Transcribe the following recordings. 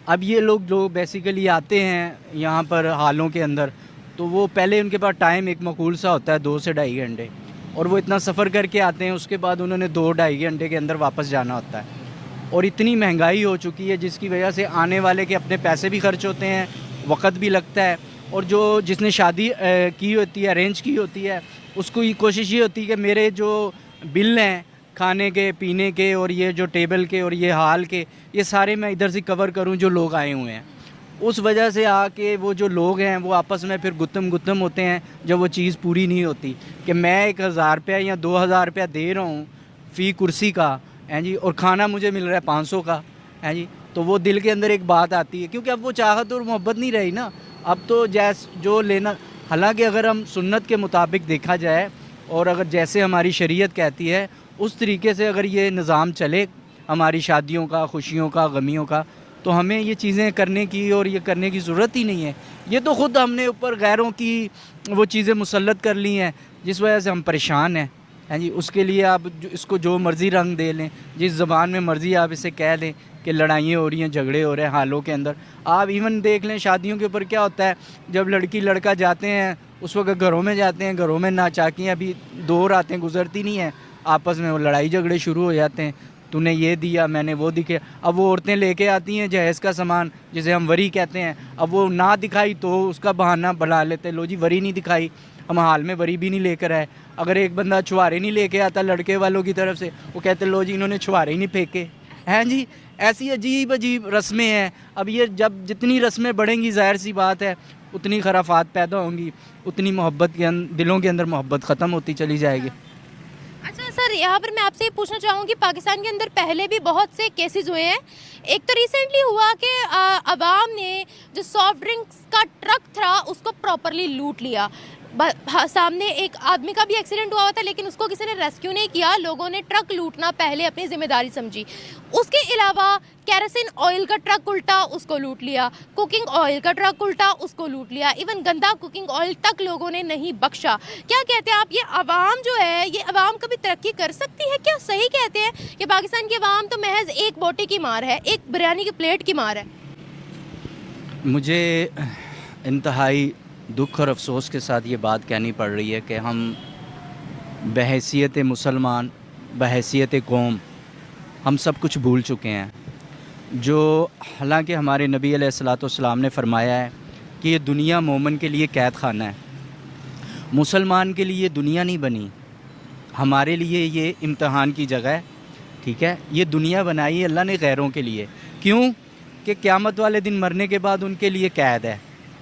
اب یہ لوگ جو بیسیکلی آتے ہیں یہاں پر حالوں کے اندر، تو وہ پہلے ان کے پاس ٹائم ایک معقول سا ہوتا ہے 2 سے 2.5 گھنٹے، اور وہ اتنا سفر کر کے آتے ہیں، اس کے بعد انہوں نے 2-2.5 گھنٹے کے اندر واپس جانا ہوتا ہے، اور اتنی مہنگائی ہو چکی ہے جس کی وجہ سے آنے والے کے اپنے پیسے بھی خرچ ہوتے ہیں، وقت بھی لگتا ہے، اور جس نے شادی کی ہوتی ہے، ارینج کی ہوتی ہے، اس کو یہ کوشش یہ ہوتی ہے کہ میرے جو بل ہیں کھانے کے، پینے کے، اور یہ جو ٹیبل کے اور یہ ہال کے، یہ سارے میں ادھر سے کور کروں جو لوگ آئے ہوئے ہیں۔ اس وجہ سے آ کے وہ جو لوگ ہیں وہ آپس میں پھر گتم ہوتے ہیں جب وہ چیز پوری نہیں ہوتی، کہ میں 1,000 روپیہ یا 2,000 روپیہ دے رہا ہوں فی کرسی کا، ہیں جی، اور کھانا مجھے مل رہا ہے 500 کا، ہیں جی، تو وہ دل کے اندر ایک بات آتی ہے، کیونکہ اب وہ چاہت اور محبت نہیں رہی نا، اب تو جو لینا، حالانکہ اگر ہم سنت کے مطابق دیکھا جائے اور اگر جیسے ہماری شریعت کہتی ہے اس طریقے سے اگر یہ نظام چلے ہماری شادیوں کا، خوشیوں کا، غمیوں کا، تو ہمیں یہ چیزیں کرنے کی اور یہ کرنے کی ضرورت ہی نہیں ہے۔ یہ تو خود ہم نے اوپر غیروں کی وہ چیزیں مسلط کر لی ہیں جس وجہ سے ہم پریشان ہیں، ہیں جی۔ اس کے لیے آپ اس کو جو مرضی رنگ دے لیں، جس زبان میں مرضی آپ اسے کہہ دیں کہ لڑائیاں ہو رہی ہیں، جھگڑے ہو رہے ہیں حالوں کے اندر۔ آپ ایون دیکھ لیں شادیوں کے اوپر کیا ہوتا ہے، جب لڑکی لڑکا جاتے ہیں اس وقت گھروں میں جاتے ہیں، گھروں میں ناچاکیاں ابھی 2 راتیں گزرتی نہیں ہیں، آپس میں وہ لڑائی جھگڑے شروع ہو جاتے ہیں، تو نے یہ دیا، میں نے وہ دکھے۔ اب وہ عورتیں لے کے آتی ہیں جہیز کا سامان جسے ہم وری کہتے ہیں، اب وہ نہ دکھائی تو اس کا بہانہ بنا لیتے، لو جی وری نہیں دکھائی، ہم حال میں وری بھی نہیں لے کر آئے۔ اگر ایک بندہ چھوارے نہیں لے کے آتا لڑکے والوں کی طرف سے، وہ کہتے لو جی انہوں نے چھوارے ہی نہیں پھینکے، ہیں جی۔ ایسی عجیب عجیب رسمیں ہیں۔ اب یہ جب جتنی رسمیں بڑھیں گی ظاہر سی بات ہے اتنی خرافات پیدا ہوں گی، اتنی محبت کے دلوں کے اندر محبت ختم ہوتی چلی جائے گی۔ اچھا سر، یہاں پر میں آپ سے یہ پوچھنا چاہوں گی، پاکستان کے اندر پہلے بھی بہت سے کیسز ہوئے ہیں۔ ایک تو ریسنٹلی ہوا کہ عوام نے جو سافٹ ڈرنکس کا ٹرک تھا اس کو پراپرلی لوٹ لیا۔ سامنے ایک آدمی کا بھی ایکسیڈنٹ ہوا تھا لیکن اس کو کسی نے ریسکیو نہیں کیا، لوگوں نے ٹرک لوٹنا پہلے اپنی ذمہ داری سمجھی۔ اس کے علاوہ کیروسین آئل کا ٹرک الٹا، اس کو لوٹ لیا، کوکنگ آئل کا ٹرک الٹا، اس کو لوٹ لیا، ایون گندا کوکنگ آئل تک لوگوں نے نہیں بخشا۔ کیا کہتے ہیں آپ، یہ عوام جو ہے، یہ عوام کبھی ترقی کر سکتی ہے کیا؟ صحیح کہتے ہیں کہ پاکستان کی عوام تو محض ایک بوٹی کی مار ہے، ایک بریانی کی پلیٹ کی مار ہے؟ مجھے انتہائی دکھ اور افسوس کے ساتھ یہ بات کہنی پڑ رہی ہے کہ ہم بحیثیت مسلمان، بحیثیت قوم، ہم سب کچھ بھول چکے ہیں، جو حالانکہ ہمارے نبی علیہ الصلوۃ والسلام نے فرمایا ہے کہ یہ دنیا مومن کے لیے قید خانہ ہے، مسلمان کے لیے دنیا نہیں بنی، ہمارے لیے یہ امتحان کی جگہ ہے، ٹھیک ہے۔ یہ دنیا بنائی ہے اللہ نے غیروں کے لیے، کیوں کہ قیامت والے دن مرنے کے بعد ان کے لیے قید ہے،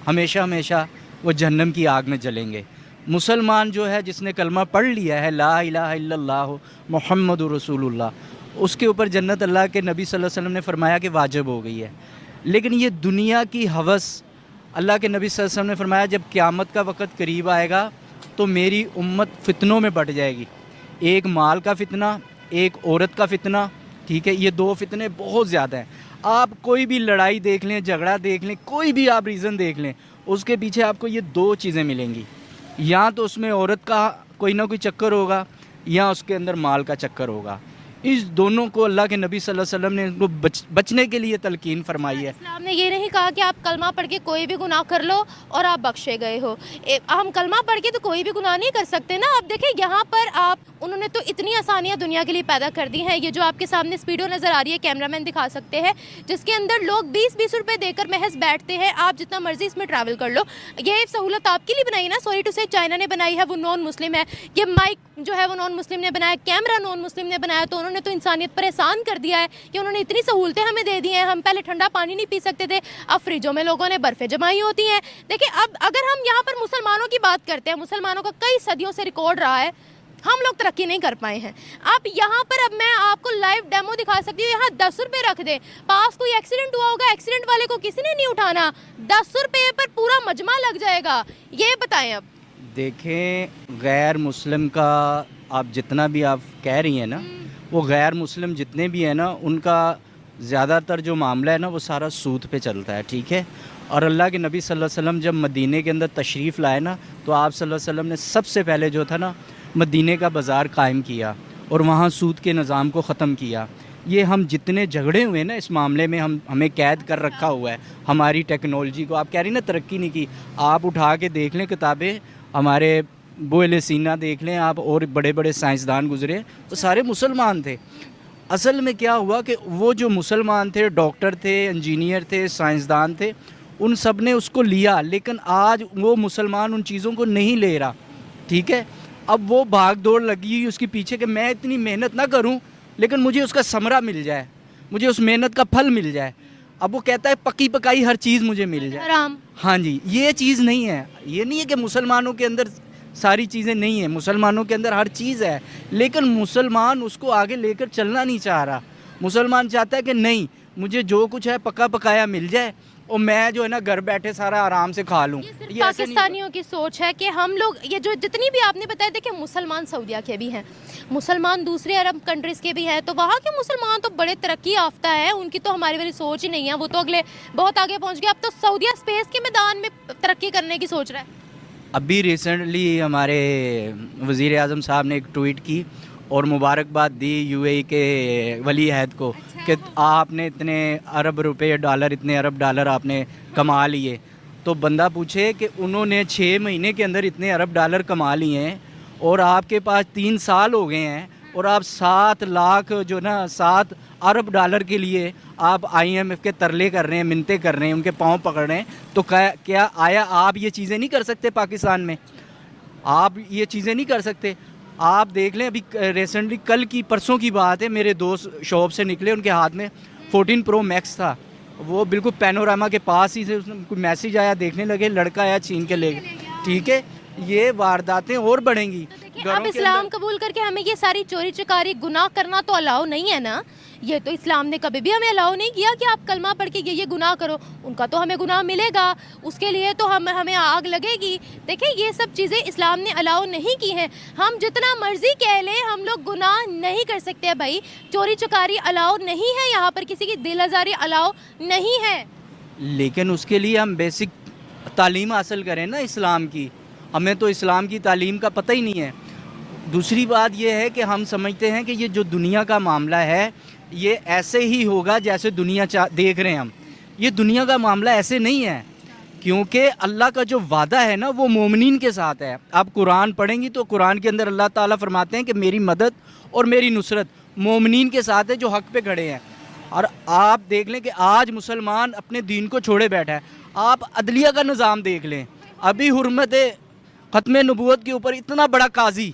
ہمیشہ ہمیشہ وہ جہنم کی آگ میں جلیں گے۔ مسلمان جو ہے جس نے کلمہ پڑھ لیا ہے لا الہ الا اللہ محمد رسول اللہ، اس کے اوپر جنت اللہ کے نبی صلی اللہ علیہ وسلم نے فرمایا کہ واجب ہو گئی ہے۔ لیکن یہ دنیا کی ہوس، اللہ کے نبی صلی اللہ علیہ وسلم نے فرمایا جب قیامت کا وقت قریب آئے گا تو میری امت فتنوں میں بٹ جائے گی، ایک مال کا فتنہ، ایک عورت کا فتنہ، ٹھیک ہے، یہ 2 فتنے بہت زیادہ ہیں۔ آپ کوئی بھی لڑائی دیکھ لیں، جھگڑا دیکھ لیں، کوئی بھی آپ ریزن دیکھ لیں، اس کے پیچھے آپ کو یہ 2 چیزیں ملیں گی، یا تو اس میں عورت کا کوئی نہ کوئی چکر ہوگا یا اس کے اندر مال کا چکر ہوگا۔ اس دونوں کو اللہ کے نبی صلی اللہ علیہ وسلم نے ان کو بچنے کے لیے تلقین فرمائی ہے۔ اسلام نے یہ نہیں کہا کہ آپ کلمہ پڑھ کے کوئی بھی گناہ کر لو اور آپ بخشے گئے ہو۔ ہم کلمہ پڑھ کے تو کوئی بھی گناہ نہیں کر سکتے نا۔ اب دیکھیں یہاں پر انہوں نے تو اتنی آسانیاں دنیا کے لیے پیدا کر دی ہیں۔ یہ جو آپ کے سامنے اسپیڈو نظر آ رہی ہے، کیمرہ مین دکھا سکتے ہیں، جس کے اندر لوگ 20-20 روپے دے کر محض بیٹھتے ہیں، آپ جتنا مرضی اس میں ٹریول کر لو۔ یہ سہولت آپ کے لیے بنائی نا، سوری ٹو سے چائنا نے بنائی ہے، وہ نان مسلم ہے۔ یہ مائک جو ہے وہ نان مسلم نے بنایا، کیمرہ نان مسلم نے بنایا، تو انہوں نے تو انسانیت پر احسان کر دیا ہے کہ انہوں نے اتنی سہولتیں ہمیں دے دی ہیں۔ ہم پہلے ٹھنڈا پانی نہیں پی سکتے تھے، اب فریجوں میں لوگوں نے برفیں جمائی ہوتی ہیں۔ دیکھیں اب اگر ہم یہاں پر مسلمانوں کی بات کرتے ہیں، مسلمانوں کا کئی صدیوں سے ریکارڈ رہا ہے، ہم لوگ ترقی نہیں کر پائے ہیں۔ اب یہاں پر اب میں آپ کو لائیو ڈیمو دکھا سکتی ہوں، یہاں 10 روپے رکھ دیں، پاس کوئی ایکسیڈنٹ ہوا ہوگا، ایکسیڈنٹ والے کو کسی نے نہیں اٹھانا، 10 روپے پر پورا مجمع لگ جائے گا۔ یہ بتائیں اب دیکھیں غیر مسلم کا آپ جتنا بھی آپ کہہ رہی ہیں نا، وہ غیر مسلم جتنے بھی ہیں نا ان کا زیادہ تر جو معاملہ ہے نا وہ سارا سود پہ چلتا ہے، ٹھیک ہے۔ اور اللہ کے نبی صلی اللہ علیہ وسلم جب مدینے کے اندر تشریف لائے نا تو آپ صلی اللہ علیہ وسلم نے سب سے پہلے جو تھا نا مدینے کا بازار قائم کیا اور وہاں سود کے نظام کو ختم کیا۔ یہ ہم جتنے جھگڑے ہوئے نا اس معاملے میں ہمیں قید کر رکھا ہوا ہے ہماری ٹیکنالوجی کو. آپ کہہ رہی نا ترقی نہیں کی, آپ اٹھا کے دیکھ لیں کتابیں, ہمارے بوئل سینا دیکھ لیں آپ, اور بڑے بڑے سائنسدان گزرے, وہ سارے مسلمان تھے. اصل میں کیا ہوا کہ وہ جو مسلمان تھے, ڈاکٹر تھے, انجینئر تھے, سائنسدان تھے, ان سب نے اس کو لیا, لیکن آج وہ مسلمان ان چیزوں کو نہیں لے رہا. ٹھیک ہے, اب وہ بھاگ دوڑ لگی ہوئی اس کے پیچھے کہ میں اتنی محنت نہ کروں لیکن مجھے اس کا ثمرہ مل جائے, مجھے اس محنت کا پھل مل جائے. اب وہ کہتا ہے پکی پکائی ہر چیز مجھے مل جائے. حرام. ہاں جی, یہ چیز نہیں ہے. یہ نہیں ہے کہ مسلمانوں کے اندر ساری چیزیں نہیں ہیں, مسلمانوں کے اندر ہر چیز ہے, لیکن مسلمان اس کو آگے لے کر چلنا نہیں چاہ رہا. مسلمان چاہتا ہے کہ نہیں, مجھے جو کچھ ہے پکا پکایا مل جائے اور میں جو ہے نا گھر بیٹھے سارا آرام سے کھا لوں. یہ صرف یہ ایسے نہیں. پاکستانیوں کی سوچ ہے کہ ہم لوگ یہ جو جتنی بھی آپ نے بتایا تھے کہ مسلمان سعودیہ کے بھی ہیں, مسلمان دوسرے عرب کنٹریز کے بھی ہیں, تو وہاں کے مسلمان تو بڑے ترقی یافتہ ہیں, ان کی تو ہماری والی سوچ ہی نہیں ہے, وہ تو اگلے بہت آگے پہنچ گئے. اب تو سعودیہ اسپیس کے میدان میں ترقی کرنے کی سوچ رہا ہے. ابھی ریسنٹلی ہمارے وزیر اعظم صاحب نے ایک ٹویٹ کی اور مبارکباد دی یو اے ای کے ولی عہد کو کہ آپ نے اتنے ارب روپے ڈالر, اتنے ارب ڈالر آپ نے کما لیے. تو بندہ پوچھے کہ انہوں نے 6 مہینے کے اندر اتنے ارب ڈالر کما لیے ہیں اور آپ کے پاس 3 سال ہو گئے ہیں, اور آپ 7 لاکھ جو نا 7 ارب ڈالر کے لیے آپ IMF کے ترلے کر رہے ہیں, منتیں کر رہے ہیں, ان کے پاؤں پکڑ رہے ہیں. تو کیا آیا آپ یہ چیزیں نہیں کر سکتے پاکستان میں؟ آپ یہ چیزیں نہیں کر سکتے؟ آپ دیکھ لیں ابھی ریسنٹلی کل کی پرسوں کی بات ہے, میرے دوست شاپ سے نکلے, ان کے ہاتھ میں 14 Pro Max تھا, وہ بالکل پینوراما کے پاس ہی سے کوئی میسیج آیا, دیکھنے لگے, لڑکا آیا چھین کے لے گئے. ٹھیک ہے, یہ وارداتیں اور بڑھیں گی. اب اسلام قبول کر کے ہمیں یہ ساری چوری چکاری گناہ کرنا تو الاؤ نہیں ہے نا. یہ تو اسلام نے کبھی بھی ہمیں الاؤ نہیں کیا کہ آپ کلمہ پڑھ کے یہ گناہ کرو. ان کا تو ہمیں گناہ ملے گا, اس کے لیے تو ہمیں آگ لگے گی. دیکھیں یہ سب چیزیں اسلام نے الاؤ نہیں کی ہیں. ہم جتنا مرضی کہہ لیں ہم لوگ گناہ نہیں کر سکتے بھائی. چوری چکاری الاؤ نہیں ہے یہاں پر, کسی کی دل آزاری الاؤ نہیں ہے. لیکن اس کے لیے ہم بیسک تعلیم حاصل کریں نا اسلام کی. ہمیں تو اسلام کی تعلیم کا پتہ ہی نہیں ہے. دوسری بات یہ ہے کہ ہم سمجھتے ہیں کہ یہ جو دنیا کا معاملہ ہے یہ ایسے ہی ہوگا جیسے دنیا دیکھ رہے ہیں ہم. یہ دنیا کا معاملہ ایسے نہیں ہے, کیونکہ اللہ کا جو وعدہ ہے نا وہ مومنین کے ساتھ ہے. آپ قرآن پڑھیں گی تو قرآن کے اندر اللہ تعالیٰ فرماتے ہیں کہ میری مدد اور میری نصرت مومنین کے ساتھ ہے جو حق پہ کھڑے ہیں. اور آپ دیکھ لیں کہ آج مسلمان اپنے دین کو چھوڑے بیٹھا ہے. آپ عدلیہ کا نظام دیکھ لیں, ابھی حرمت ختم نبوت کے اوپر اتنا بڑا قاضی,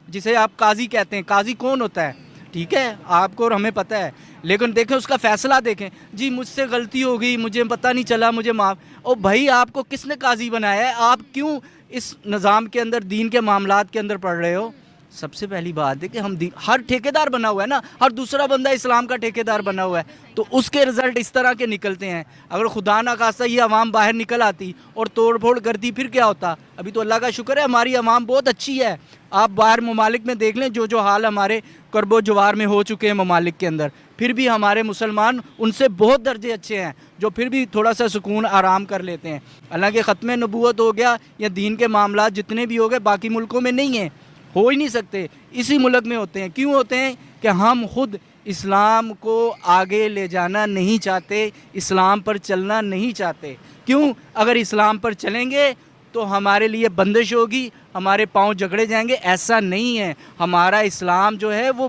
جسے آپ قاضی کہتے ہیں, قاضی کون ہوتا ہے؟ ٹھیک ہے, آپ کو اور ہمیں پتہ ہے, لیکن دیکھیں اس کا فیصلہ دیکھیں, جی مجھ سے غلطی ہو گئی, مجھے پتہ نہیں چلا, مجھے معاف. او بھائی آپ کو کس نے قاضی بنایا ہے؟ آپ کیوں اس نظام کے اندر دین کے معاملات کے اندر پڑھ رہے ہو؟ سب سے پہلی بات ہے کہ ہم ہر ٹھیکیدار بنا ہوا ہے نا, ہر دوسرا بندہ اسلام کا ٹھیکیدار بنا ہوا ہے, تو اس کے رزلٹ اس طرح کے نکلتے ہیں. اگر خدا نہ خواستہ یہ عوام باہر نکل آتی اور توڑ پھوڑ کرتی پھر کیا ہوتا؟ ابھی تو اللہ کا شکر ہے ہماری عوام بہت اچھی ہے. آپ باہر ممالک میں دیکھ لیں جو حال ہمارے کرب و جوار میں ہو چکے ہیں ممالک کے اندر, پھر بھی ہمارے مسلمان ان سے بہت درجے اچھے ہیں, جو پھر بھی تھوڑا سا سکون آرام کر لیتے ہیں. حالانکہ ختم نبوت ہو گیا یا دین کے معاملات جتنے بھی ہو گئے باقی ملکوں میں نہیں ہیں, ہو ہی نہیں سکتے, اسی ملک میں ہوتے ہیں. کیوں ہوتے ہیں؟ کہ ہم خود اسلام کو آگے لے جانا نہیں چاہتے, اسلام پر چلنا نہیں چاہتے. کیوں؟ اگر اسلام پر چلیں گے تو ہمارے لیے بندش ہوگی, ہمارے پاؤں جگڑے جائیں گے. ایسا نہیں ہے, ہمارا اسلام جو ہے وہ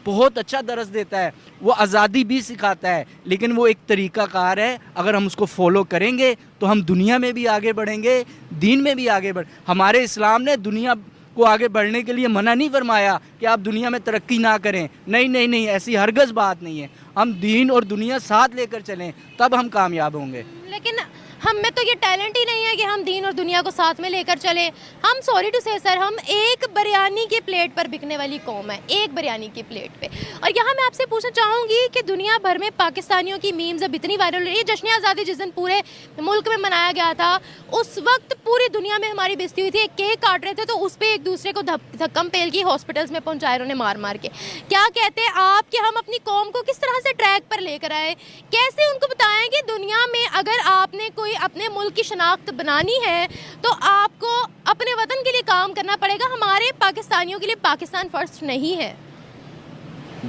بہت اچھا درس دیتا ہے, وہ آزادی بھی سکھاتا ہے, لیکن وہ ایک طریقہ کار ہے. اگر ہم اس کو فالو کریں گے تو ہم دنیا میں بھی آگے بڑھیں گے, دین میں بھی آگے ہمارے اسلام نے دنیا کو آگے بڑھنے کے لیے منع نہیں فرمایا کہ آپ دنیا میں ترقی نہ کریں. نہیں, ایسی ہرگز بات نہیں ہے. ہم دین اور دنیا ساتھ لے کر چلیں, تب ہم کامیاب ہوں گے. لیکن ہم میں تو یہ ٹیلنٹ ہی نہیں ہے کہ ہم دین اور دنیا کو ساتھ میں لے کر چلیں. ہم سوری ٹو سے سر, ہم ایک بریانی کی پلیٹ پر بکنے والی قوم ہے, ایک بریانی کی پلیٹ پہ. اور یہاں میں آپ سے پوچھنا چاہوں گی کہ دنیا بھر میں پاکستانیوں کی میمز اب اتنی وائرل رہی ہے. جشن آزادی جس دن پورے ملک میں منایا گیا تھا, اس وقت پوری دنیا میں ہماری بےزتی ہوئی تھی. ایک کیک کاٹ رہے تھے تو اس پہ ایک دوسرے کو دھکم پیل کی ہاسپٹلس میں پہنچائے انہوں نے مار کے. کیا کہتے ہیں آپ کہ ہم اپنی قوم کو کس طرح سے ٹریک پر لے کر آئے؟ کیسے ان کو بتائیں کہ دنیا میں اگر آپ نے کوئی اپنے ملک کی شناخت بنانی ہے تو آپ کو اپنے وطن کے لیے کام کرنا پڑے گا. ہمارے پاکستانیوں کے لیے پاکستان فرسٹ نہیں ہے.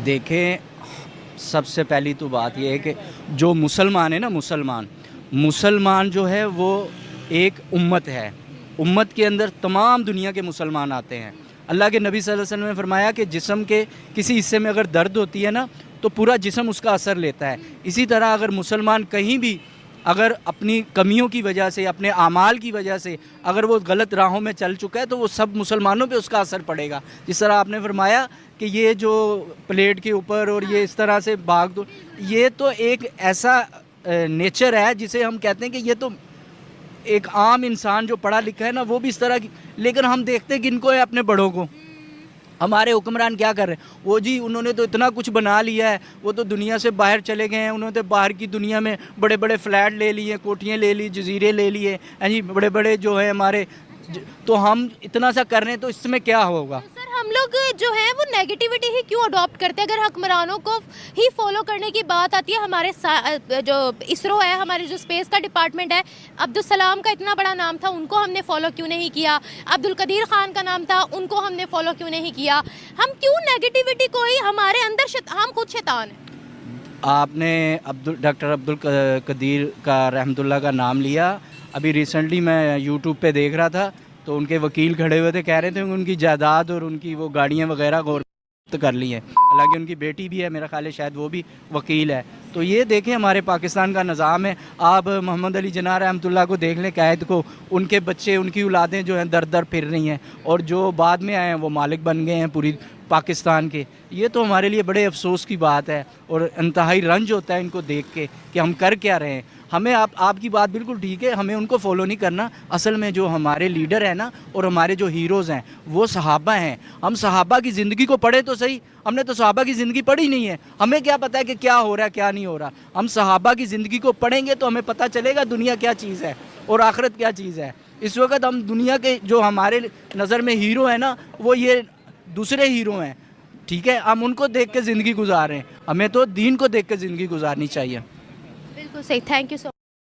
دیکھیں سب سے پہلی تو بات یہ ہے کہ جو مسلمان ہے نا، مسلمان جو ہے وہ ایک امت ہے. امت کے اندر تمام دنیا کے مسلمان آتے ہیں. اللہ کے نبی صلی اللہ علیہ وسلم نے فرمایا کہ جسم کے کسی حصے میں اگر درد ہوتی ہے نا تو پورا جسم اس کا اثر لیتا ہے. اسی طرح اگر مسلمان کہیں بھی اگر اپنی کمیوں کی وجہ سے، اپنے اعمال کی وجہ سے اگر وہ غلط راہوں میں چل چکا ہے تو وہ سب مسلمانوں پہ اس کا اثر پڑے گا. جس طرح آپ نے فرمایا کہ یہ جو پلیٹ کے اوپر اور یہ اس طرح سے بھاگ دو، یہ تو ایک ایسا نیچر ہے جسے ہم کہتے ہیں کہ یہ تو ایک عام انسان جو پڑھا لکھا ہے نا وہ بھی اس طرح کی. لیکن ہم دیکھتے ہیں کہ ان کو ہے اپنے بڑوں کو، ہمارے حکمران کیا کر رہے ہیں؟ وہ جی انہوں نے تو اتنا کچھ بنا لیا ہے، وہ تو دنیا سے باہر چلے گئے ہیں، انہوں نے باہر کی دنیا میں بڑے بڑے فلیٹ لے لیے، کوٹھیاں لے لی، جزیرے لے لیے، جی بڑے بڑے جو ہیں ہمارے. تو ہم اتنا سا کر رہے ہیں تو اس میں کیا ہوگا؟ سر ہم لوگ جو ہے وہ نیگیٹیوٹی ہی کیوں اڈاپٹ کرتے ہیں؟ اگر حکمرانوں کو ہی فالو کرنے کی بات آتی ہے، ہمارے جو اسرو ہے، ہمارے جو اسپیس کا ڈپارٹمنٹ ہے، عبدالسلام کا اتنا بڑا نام تھا، ان کو ہم نے فالو کیوں نہیں کیا؟ عبدالقدیر خان کا نام تھا، ان کو ہم نے فالو کیوں نہیں کیا؟ ہم کیوں نیگیٹیوٹی کو ہی ہمارے اندر ہم خود شیطان ہیں. آپ نے ڈاکٹر عبدالقدیر کا رحمۃ اللہ کا نام لیا. ابھی ریسنٹلی میں یوٹیوب پہ دیکھ رہا تھا تو ان کے وکیل کھڑے ہوئے تھے، کہہ رہے تھے کہ ان کی جائیداد اور ان کی وہ گاڑیاں وغیرہ غور کر لی ہیں. حالانکہ ان کی بیٹی بھی ہے، میرا خیال ہے شاید وہ بھی وکیل ہے. تو یہ دیکھیں ہمارے پاکستان کا نظام ہے. آپ محمد علی جناح رحمۃ اللہ کو دیکھ لیں، قائد کو، ان کے بچے، ان کی اولادیں جو ہیں در در پھر رہی ہیں، اور جو بعد میں آئے ہیں وہ مالک بن گئے ہیں پوری پاکستان کے. یہ تو ہمارے لیے بڑے افسوس کی بات ہے اور انتہائی رنج ہوتا ہے ان کو دیکھ کے کہ ہم کر کیا رہے ہیں. ہمیں آپ کی بات بالکل ٹھیک ہے، ہمیں ان کو فالو نہیں کرنا. اصل میں جو ہمارے لیڈر ہیں نا اور ہمارے جو ہیروز ہیں وہ صحابہ ہیں. ہم صحابہ کی زندگی کو پڑھیں تو صحیح. ہم نے تو صحابہ کی زندگی پڑھی نہیں ہے، ہمیں کیا پتہ ہے کہ کیا ہو رہا ہے کیا نہیں ہو رہا. ہم صحابہ کی زندگی کو پڑھیں گے تو ہمیں پتہ چلے گا دنیا کیا چیز ہے اور آخرت کیا چیز ہے. اس وقت ہم دنیا کے جو ہمارے نظر میں ہیرو ہیں نا وہ یہ دوسرے ہیرو ہیں. ٹھیک ہے، ہم ان کو دیکھ کے زندگی گزار رہے ہیں. ہمیں تو دین کو دیکھ کے زندگی گزارنی چاہیے. بالکل صحیح. Thank you so